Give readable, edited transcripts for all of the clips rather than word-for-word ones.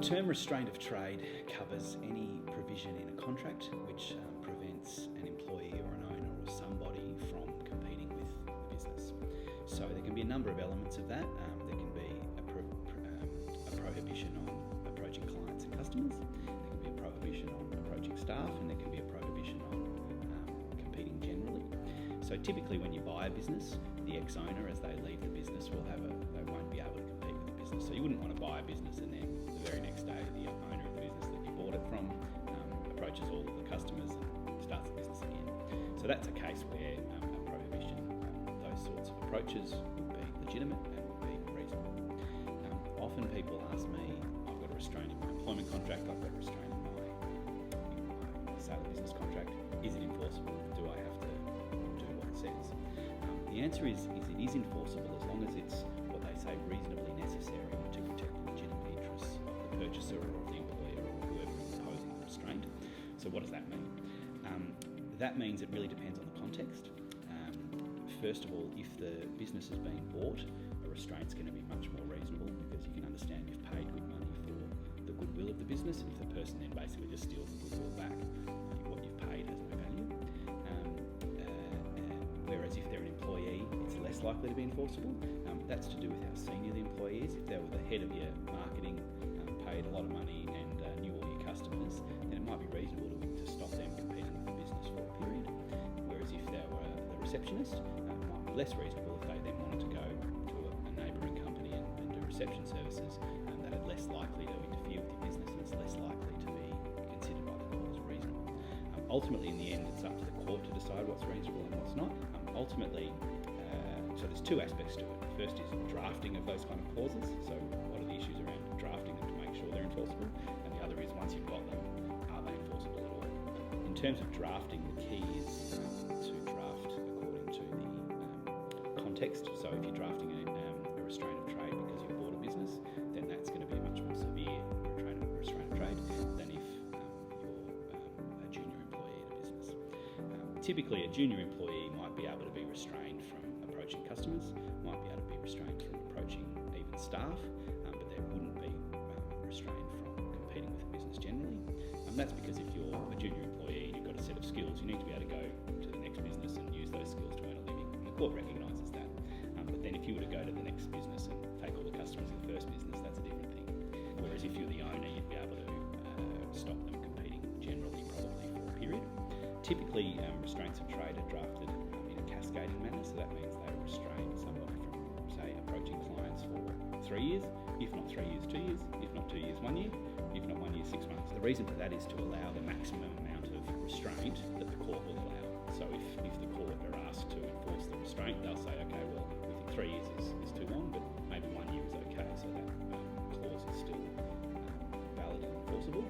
term restraint of trade covers any provision in a contract which prevents an employee or an owner or somebody from competing with the business. So there can be a number of elements of that. There can be a prohibition on approaching clients and customers. There can be a prohibition on approaching staff, and there can be a prohibition on competing generally. So typically when you buy a business, the ex-owner, as they leave the business, they won't be able to compete with the business. So you wouldn't want to buy a business and then the very next day the owner of the business that you bought it from approaches all of the customers and starts the business again. So that's a case where a prohibition, those sorts of approaches would be legitimate and would be reasonable. Often people ask me, I've got a restraint in my employment contract, I've got a restraint in my sale of business contract. Is it enforceable? Do I have to do what it says? The answer is it is enforceable as long as it's what they say reasonably necessary to protect the legitimate interests of the purchaser or of the employer or whoever is imposing the restraint. So what does that mean? That means it really depends on the context. First of all, if the business is being bought, a restraint's going to be much more reasonable because you can understand you've paid good money for the goodwill of the business, and if the person then basically just steals the goodwill back, what you've paid has no value. Whereas if they're an employee, it's less likely to be enforceable. That's to do with how senior the employee is. If they were the head of your marketing, paid a lot of money and knew all your customers, then it might be reasonable to stop them competing with the business for a period. Whereas if they were the receptionist, it might be less reasonable if they then wanted to go to a neighbouring company and do reception services, that are less likely to interfere with your business, and it's less likely to be considered by the court as reasonable. Ultimately, in the end, it's up to the court to decide what's reasonable and what's not. Ultimately, so there's two aspects to it. The first is drafting of those kind of clauses. So what are the issues around drafting them to make sure they're enforceable? And the other is once you've got them, are they enforceable at all? In terms of drafting, the key is to draft according to the context. So if you're drafting a restraint of trade because you bought a business, then that's going to be a much more severe restraint of trade than if you're a junior employee at a business. Typically, a junior employee might be able to be restrained from approaching customers, might be able to be restrained from approaching even staff, but they wouldn't be restrained from competing with the business generally. That's because if you're a junior employee and you've got a set of skills, you need to be able to go to the next business and use those skills to earn a living. And the court recognises that. But then if you were to go to the next business and take all the customers of the first business, that's a different thing. Whereas if you're the owner, you'd be able to stop them competing generally, probably for a period. Typically, restraints of trade are drafted in a cascading manner, so that means they restrain somebody from, say, approaching clients for 3 years, if not 3 years, 2 years, if not 2 years, 1 year, if not 1 year, 6 months. The reason for that is to allow the maximum amount of restraint that the court will allow. So if the court are asked to enforce the restraint, they'll say, okay, well, we think 3 years is too long, but maybe 1 year is okay, so that clause is still valid and enforceable.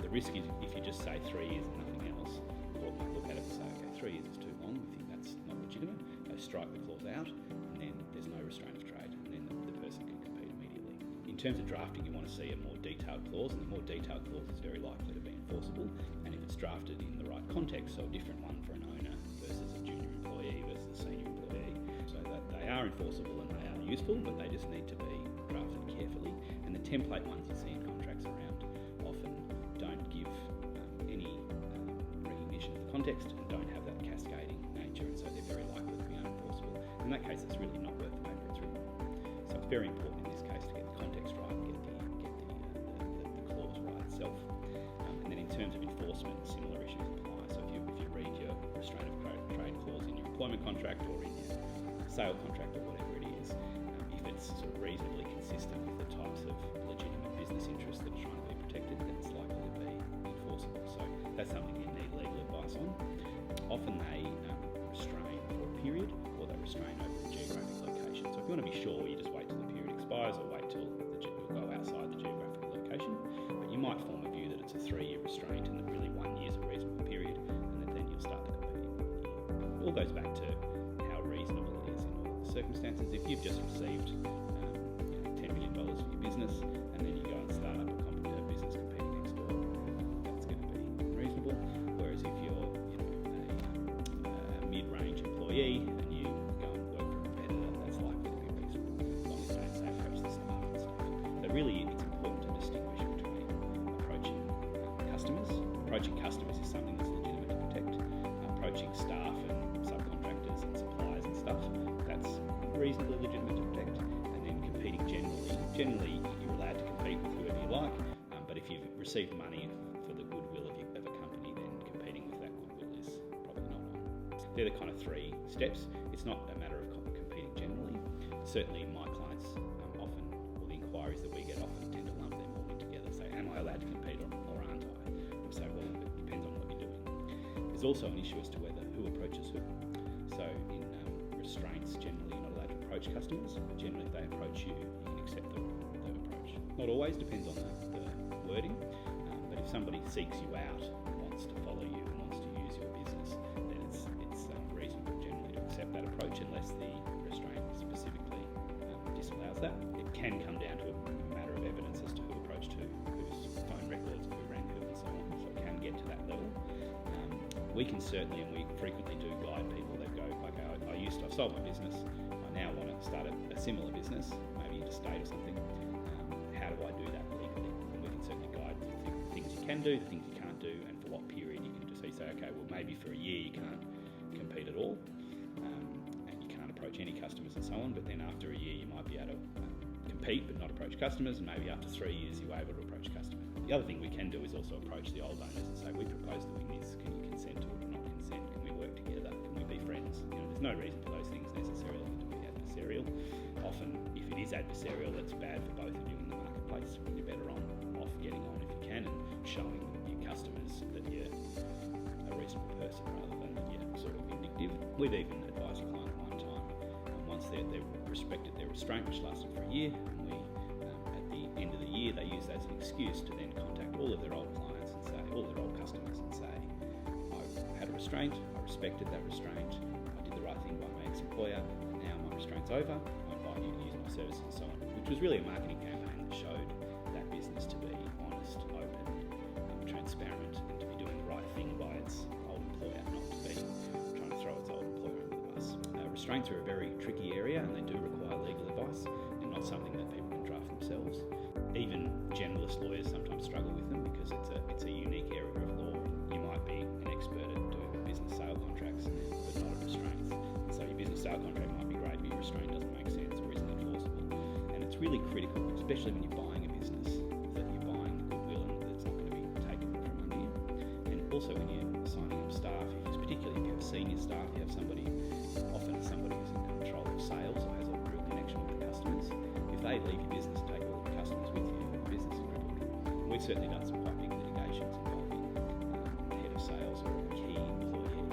The risk is if you just say 3 years and nothing else, the court might look at it and say, okay, 3 years is too long, we think that's not legitimate. They strike the clause out, and then there's no restraint of trade, and then the person can compete immediately. In terms of drafting, you want to see a more detailed clause, and the more detailed clause is very likely to be enforceable, and if it's drafted in the right context, so a different one for an owner versus a junior employee versus a senior employee, so that they are enforceable and they are useful, but they just need to be drafted carefully. And the template ones you see in contracts around often don't give any recognition of the context and don't have that cascading nature, and so they're very likely to be unenforceable. In that case, it's really not worth the paper it's written on. So it's very important in this case to get the context right and get the clause right itself. And then in terms of enforcement, similar issues apply. So if you read your restraint of trade clause in your employment contract or in your sale contract or whatever it is, if it's sort of reasonably consistent with the types of legitimate business interests that are trying to be protected, then it's likely to be enforceable. So that's something you need legal advice on. Often they restrain for a period, or they restrain over a geographic location. So if you want to be sure, you just wait till the period expires or wait till you'll go outside the geographical location. But you might form a view that it's a 3-year restraint and that really 1 year is a reasonable period, and that then you'll start to compete. It all goes back to how reasonable it is in all the circumstances. If you've just received $10 million for your business, and then you go and start up a business competing next door, that's going to be reasonable. Whereas if you're a mid-range employee and you go and work for a competitor, that's likely to be reasonable, as long as you don't say approach the staff and stuff. So really, it's important to distinguish between approaching customers is something that's legitimate to protect. Approaching staff and subcontractors and suppliers and stuff, that's reasonably legitimate to protect. And then competing generally you're allowed to compete with whoever you like, but if you've received money for the goodwill of a company, then competing with that goodwill is probably not on. They're the kind of 3 steps. It's not a matter of competing generally. Certainly my clients often, or the inquiries that we get often tend to lump them all in together. Say, am I allowed to compete or aren't I? I say, well, it depends on what you're doing. There's also an issue as to who approaches who. So in restraints, generally you're not allowed to approach customers, but generally if they approach you, you can accept the approach. Not always, depends on the wording, but if somebody seeks you out, wants to follow you and wants to use your business, then it's reasonable generally to accept that approach unless the restraint specifically disallows that. It can come down to a matter of evidence as to who approached whose phone records, who rang who and so on, so it can get to that level. We can certainly, and we frequently do, guide people that go, okay, I've sold my business, I now want to start a similar business, maybe interstate or something. How do I do that legally? And we can certainly guide the things you can do, the things you can't do, and for what period you can do. So you say, okay, well maybe for a year you can't compete at all, and you can't approach any customers and so on, but then after a year you might be able to compete but not approach customers, and maybe after 3 years you're able to approach customers. The other thing we can do is also approach the old owners and say, we propose doing this, can you consent to it or not consent? Can we work together? Can we be friends? There's no reason for those things necessarily to be adversarial. Often, if it is adversarial, that's bad for both of you in the marketplace. You're better off getting on if you can and showing your customers that you're a reasonable person rather than that you're sort of vindictive. We've even advised a client at one time, and once they respected their restraint, which lasted for a year, and we at the end of the year they use that as an excuse to then contact all of their old clients and say, all their old customers and say, I had a restraint, I respected that restraint, I did the right thing by my ex-employer, and now my restraint's over, I invite you to use my services and so on, which was really a marketing campaign that showed that business to be honest, open, transparent, and to be doing the right thing by its old employer, not to be trying to throw its old employer under the bus. Restraints are a very tricky area and they do require legal advice. They're not something that people can draft themselves. Even generalist lawyers sometimes struggle with them because it's a unique area of law. You might be an expert at doing business sale contracts, but not at restraints. And so your business sale contract might be great, but your restraint doesn't make sense or isn't enforceable. And it's really critical, especially when you're buying a business, that you're buying the goodwill and that it's not going to be taken from under you. And also when you're signing up staff, particularly if you have senior staff, you have often somebody who's in control of sales or has a real connection with the customers. If they leave your business and take all the customers with you, the business is crippled. And we've certainly done some quite big litigations involving the head of sales or a key employee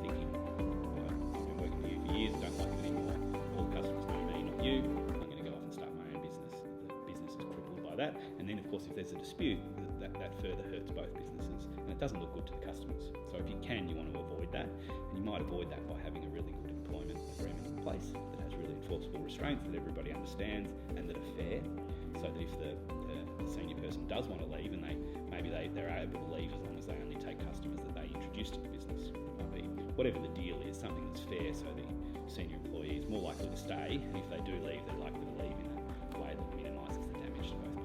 thinking, I've been working with you for years, don't like you anymore, all the customers know me, not you, I'm going to go off and start my own business. The business is crippled by that. And then of course if there's a dispute, that further hurts both businesses and it doesn't look good to the customers. So if you can, you want to avoid that, and you might avoid that by having a really good employment agreement in place that has really enforceable restraints that everybody understands and that are fair, so that if the senior person does want to leave and they're able to leave as long as they only take customers that they introduce to the business. It might be whatever the deal is, something that's fair, so the senior employee is more likely to stay, and if they do leave, they're likely to leave in a way that minimises the damage to both